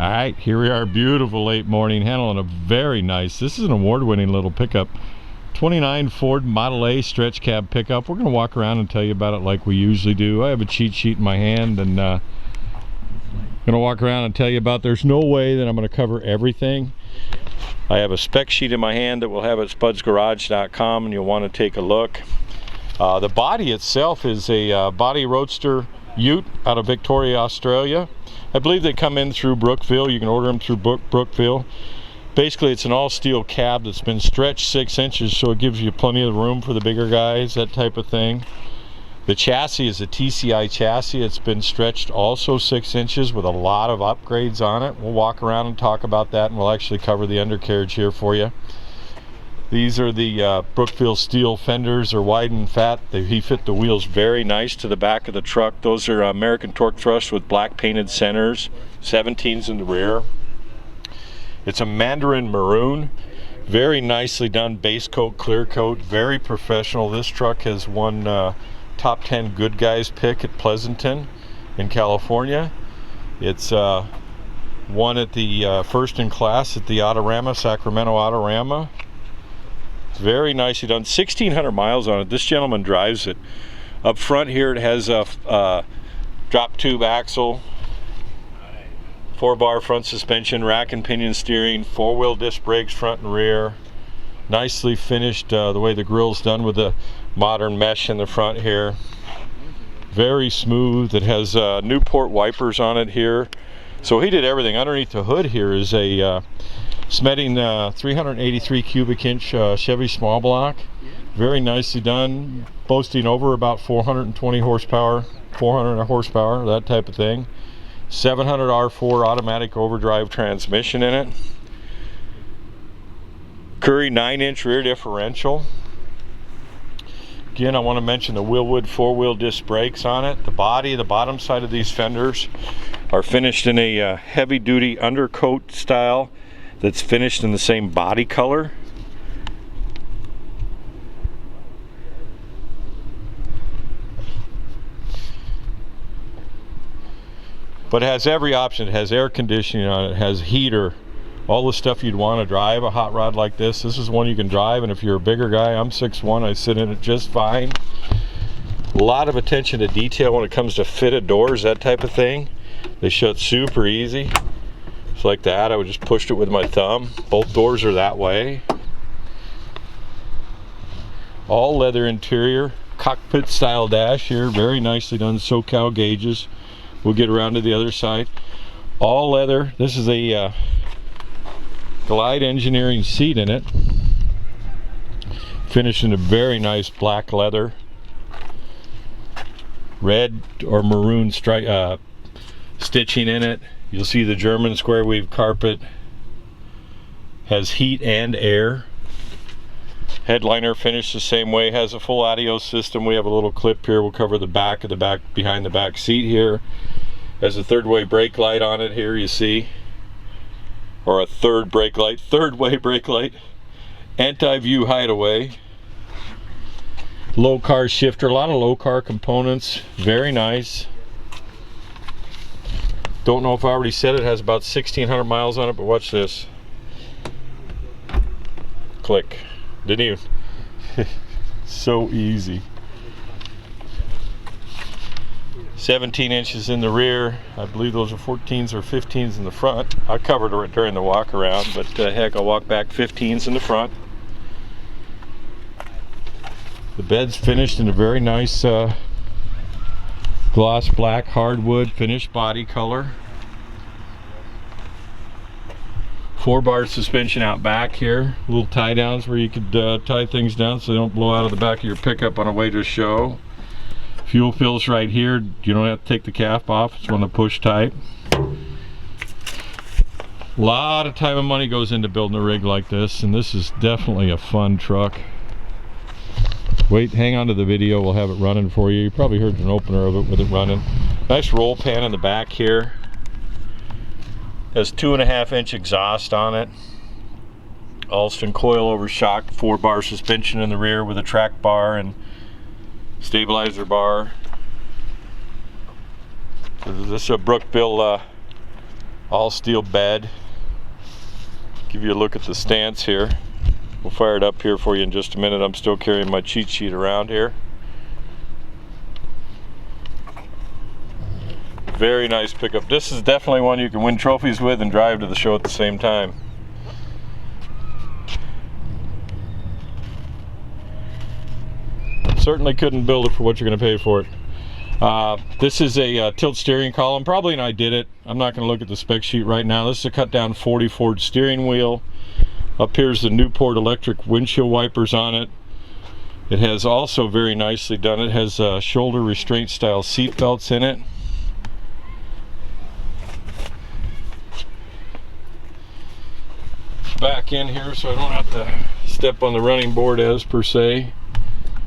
All right, here we are, beautiful late morning, handling a very nice, this is an award-winning little pickup, 29 Ford Model A stretch cab pickup. We're going to walk around and tell you about it like we usually do. I have a cheat sheet in my hand, and going to walk around and tell you about, there's no way that I'm going to cover everything. I have a spec sheet in my hand that we'll have at spudsgarage.com, and you'll want to take a look. The body itself is a body roadster ute out of Victoria, Australia. I believe they come in through Brookville. You can order them through Brookville. Basically, it's an all-steel cab that's been stretched 6 inches, so it gives you plenty of room for the bigger guys, that type of thing. The chassis is a TCI chassis. It's been stretched also 6 inches with a lot of upgrades on it. We'll walk around and talk about that, and we'll actually cover the undercarriage here for you. These are the Brookville steel fenders. They're wide and fat. He fit the wheels very nice to the back of the truck. Those are American torque thrust with black painted centers, 17s in the rear. It's a mandarin maroon, very nicely done base coat, clear coat, very professional. This truck has won top 10 good guys pick at Pleasanton in California. It's won at the first in class at the Autorama, Sacramento Autorama. It's very nicely done. 1,600 miles on it. This gentleman drives it. Up front here it has a drop tube axle, 4-bar front suspension, rack and pinion steering, 4-wheel disc brakes front and rear. Nicely finished the way the grill's done with the modern mesh in the front here. Very smooth. It has Newport wipers on it here. So he did everything. Underneath the hood here is a Smeding 383 cubic inch Chevy small block. Very nicely done, boasting over about 420 horsepower, 400 horsepower, that type of thing. 700 R4 automatic overdrive transmission in it. Curry 9-inch rear differential. Again, I want to mention the Willwood 4-wheel disc brakes on it. The body, the bottom side of these fenders are finished in a heavy-duty undercoat style that's finished in the same body color. But it has every option. It has air conditioning on it, it has heater, all the stuff you'd want to drive a hot rod like this. This is one you can drive, and if you're a bigger guy, I'm 6'1", I sit in it just fine. A lot of attention to detail when it comes to fitted doors, that type of thing. They shut super easy. Just like that, I would just push it with my thumb. Both doors are that way. All leather interior, cockpit style dash here, very nicely done, SoCal gauges. We'll get around to the other side. All leather. This is a Glide engineering seat in it. Finished in a very nice black leather. Red or maroon stripe stitching in it. You'll see the German square weave carpet. Has heat and air. Headliner finished the same way. Has a full audio system. We have a little clip here. We'll cover the back of the back, behind the back seat here. Has a third-way brake light on it here, you see. Or a third brake light. Third-way brake light. Anti-view hideaway. Low car shifter. A lot of low car components. Very nice. Don't know if I already said it has about 1,600 miles on it, but watch this. Click. Didn't even. So easy. 17 inches in the rear. I believe those are 14s or 15s in the front. I covered it during the walk around, but heck, I'll walk back. 15s in the front. The bed's finished in a very nice gloss black hardwood finished body color. 4-bar suspension out back here. Little tie downs where you could tie things down so they don't blow out of the back of your pickup on a way to show. Fuel fills right here. You don't have to take the cap off. It's one of the push type. A lot of time and money goes into building a rig like this, and this is definitely a fun truck. Wait, hang on to the video, we'll have it running for you. You probably heard an opener of it with it running. Nice roll pan in the back here. Has 2.5-inch exhaust on it. Alston coilover shock, 4-bar suspension in the rear with a track bar and stabilizer bar. This is a Brookville all steel bed. Give you a look at the stance here. We'll fire it up here for you in just a minute. I'm still carrying my cheat sheet around here. Very nice pickup. This is definitely one you can win trophies with and drive to the show at the same time. Certainly couldn't build it for what you're going to pay for it. This is a tilt steering column. Probably I did it. I'm not going to look at the spec sheet right now. This is a cut down 40 Ford steering wheel. Up here's the Newport electric windshield wipers on it. It has also very nicely done. It has shoulder restraint style seat belts in it. Back in here so I don't have to step on the running board as per se.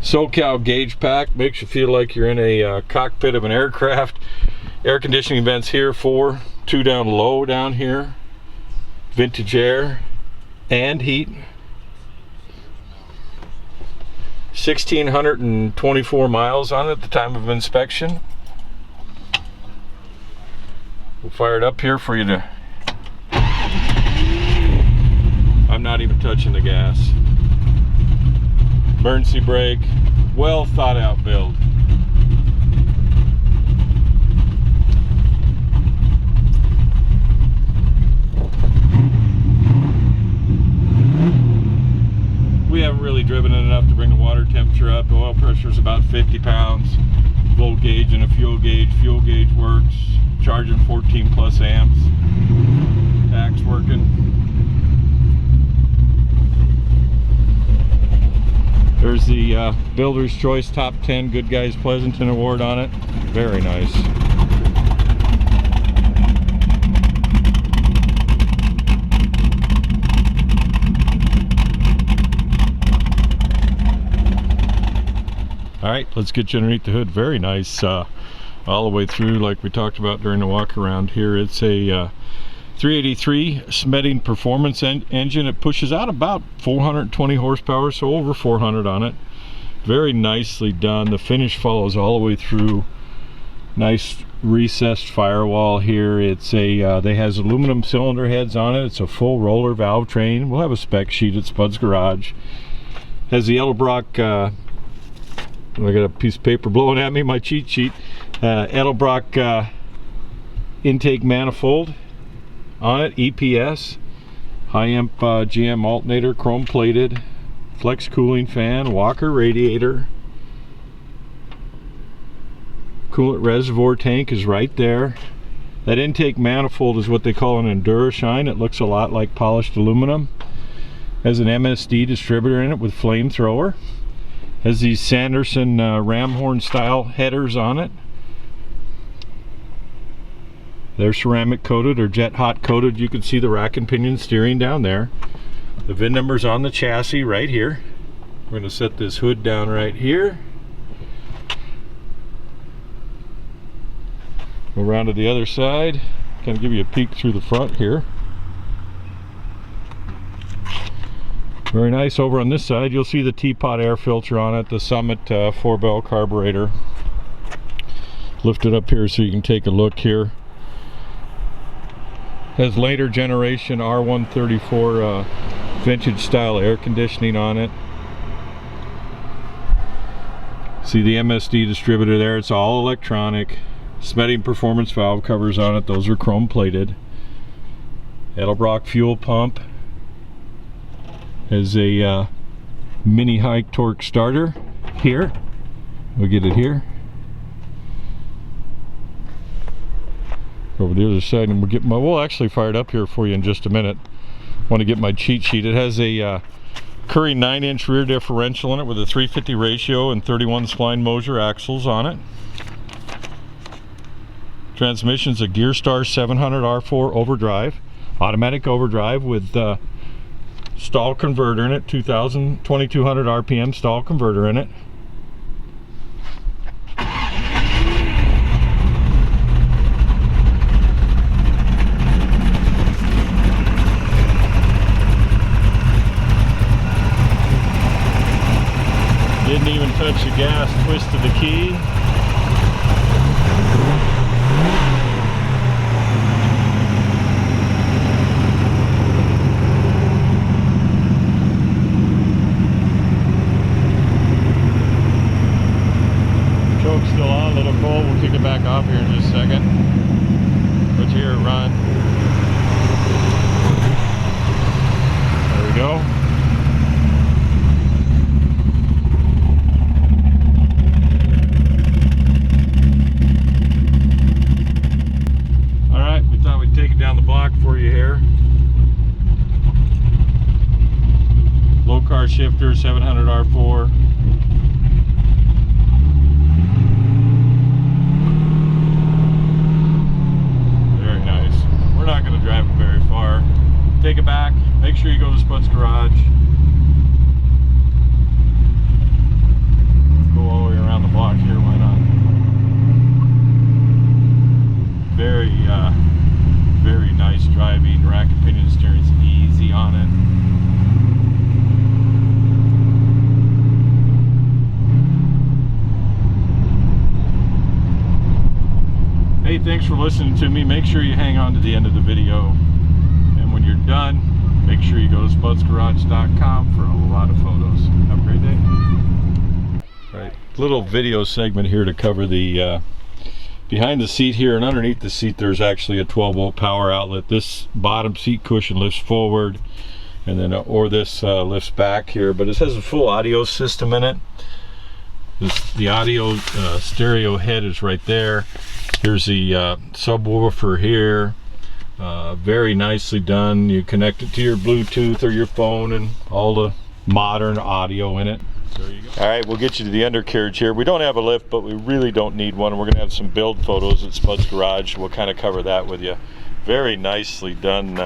SoCal gauge pack makes you feel like you're in a cockpit of an aircraft. Air conditioning vents here, 4, 2 down low down here. Vintage air and heat. 1,624 miles on it at the time of inspection. We'll fire it up here for you to... I'm not even touching the gas. Emergency brake, well thought out build. We haven't really driven it enough to bring the water temperature up. The oil pressure is about 50 pounds. Volt gauge and a fuel gauge. Fuel gauge works. Charging 14 plus amps. Tach's working. There's the Builder's Choice Top 10 Good Guys Pleasanton Award on it. Very nice. Alright, let's get you underneath the hood. Very nice all the way through, like we talked about during the walk around here. It's a 383 Smeding performance engine. It pushes out about 420 horsepower, so over 400 on it. Very nicely done. The finish follows all the way through. Nice recessed firewall here. It's a they has aluminum cylinder heads on it. It's a full roller valve train. We'll have a spec sheet at Spud's Garage. Has the Edelbrock I got a piece of paper blowing at me, my cheat sheet. Edelbrock intake manifold on it, EPS, high amp GM alternator, chrome plated, flex cooling fan, Walker radiator, coolant reservoir tank is right there. That intake manifold is what they call an Endurashine. It looks a lot like polished aluminum. Has an MSD distributor in it with flamethrower. Has these Sanderson ram horn style headers on it. They're ceramic coated or jet hot coated. You can see the rack and pinion steering down there. The VIN number's on the chassis right here. We're going to set this hood down right here. Go around to the other side. Kind of give you a peek through the front here. Very nice. Over on this side you'll see the teapot air filter on it, the Summit 4-bell carburetor. Lift it up here so you can take a look here. Has later generation R134 vintage style air conditioning on it. See the MSD distributor there, it's all electronic. Smeding performance valve covers on it, those are chrome plated. Edelbrock fuel pump. Has a mini high torque starter here. We'll get it here. Over the other side, and we'll actually fire it up here for you in just a minute. Want to get my cheat sheet. It has a Curry 9-inch rear differential in it with a 350 ratio and 31 spline Moser axles on it. Transmission's a Gearstar 700 R4 overdrive, automatic overdrive with stall converter in it, 2200 RPM stall converter in it. Didn't even touch the gas, twisted the key. second. Let's hear it run. There we go. Alright, we thought we'd take it down the block for you here. Low car shifter, 700 R4. Very nice. We're not going to drive it very far. Take it back. Make sure you go to Spud's Garage. Go all the way around the block here. Why not? Very nice driving. Rack and pinion steering's easy on it. Hey, thanks for listening to me. Make sure you hang on to the end of the video. And when you're done, make sure you go to spudsgarage.com for a lot of photos. Have a great day. Right, little video segment here to cover the behind the seat here, and underneath the seat there's actually a 12-volt power outlet. This bottom seat cushion lifts forward, and then this lifts back here, but it has a full audio system in it. The audio stereo head is right there. Here's the subwoofer here. Very nicely done. You connect it to your Bluetooth or your phone, and all the modern audio in it. There you go. All right, we'll get you to the undercarriage here. We don't have a lift, but we really don't need one. We're going to have some build photos at Spud's Garage. We'll kind of cover that with you. Very nicely done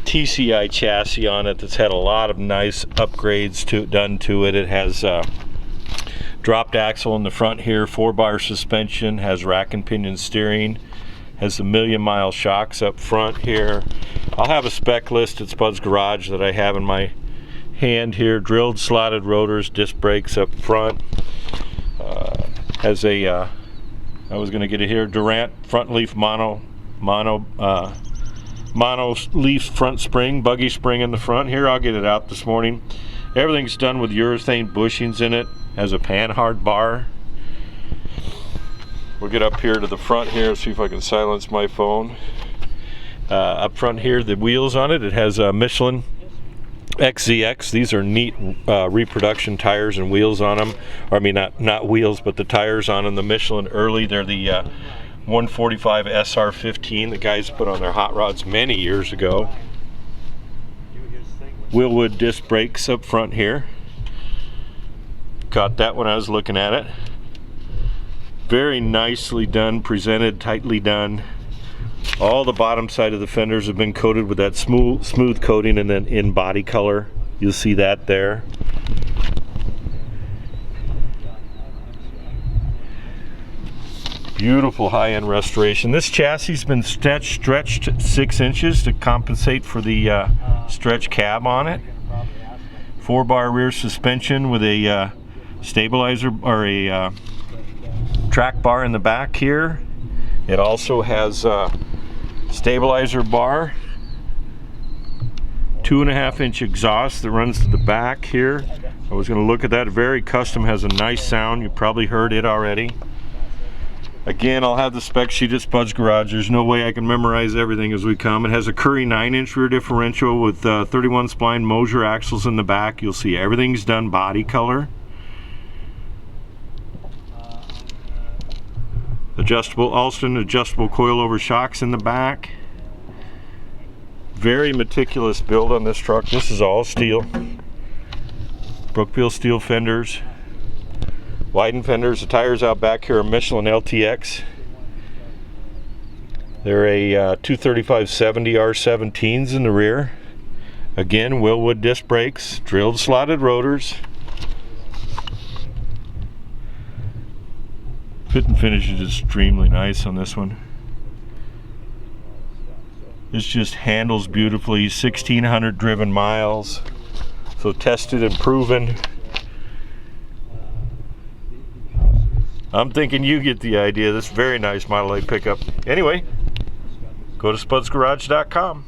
TCI chassis on it that's had a lot of nice upgrades done to it. It has dropped axle in the front here, 4-bar suspension, has rack and pinion steering, has the 1,000,000-mile shocks up front here. I'll have a spec list at Spud's Garage that I have in my hand here. Drilled slotted rotors, disc brakes up front. Has a I was going to get it here, Durant front leaf mono leaf front spring, buggy spring in the front here. I'll get it out this morning. Everything's done with urethane bushings in it. Has a panhard bar. We'll get up here to the front here, see if I can silence my phone. Up front here, the wheels on it, it has a Michelin XZX. These are neat reproduction tires and wheels on them. Or I mean, not wheels, but the tires on them. The Michelin Early, they're the 145 SR15 the guys put on their hot rods many years ago. Wheelwood disc brakes up front here. Caught that when I was looking at it. Very nicely done, presented, tightly done. All the bottom side of the fenders have been coated with that smooth coating, and then in body color. You'll see that there. Beautiful high-end restoration. This chassis has been stretched 6 inches to compensate for the stretch cab on it. 4-bar rear suspension with a stabilizer or a track bar in the back here. It also has a stabilizer bar, 2.5-inch exhaust that runs to the back here. I was going to look at that. Very custom, has a nice sound. You probably heard it already. Again, I'll have the spec sheet at Spud's Garage. There's no way I can memorize everything as we come. It has a Curry 9-inch rear differential with 31 spline Mosier axles in the back. You'll see everything's done body color. Alston adjustable coilover shocks in the back. Very meticulous build on this truck. This is all steel. Brookfield steel fenders. Widened fenders. The tires out back here are Michelin LTX. They're a 235/70 R17s in the rear. Again, Willwood disc brakes, drilled slotted rotors. Fit and finish is extremely nice on this one. This just handles beautifully. 1,600 driven miles. So tested and proven. I'm thinking you get the idea. This very nice Model A pickup. Anyway, go to spudsgarage.com.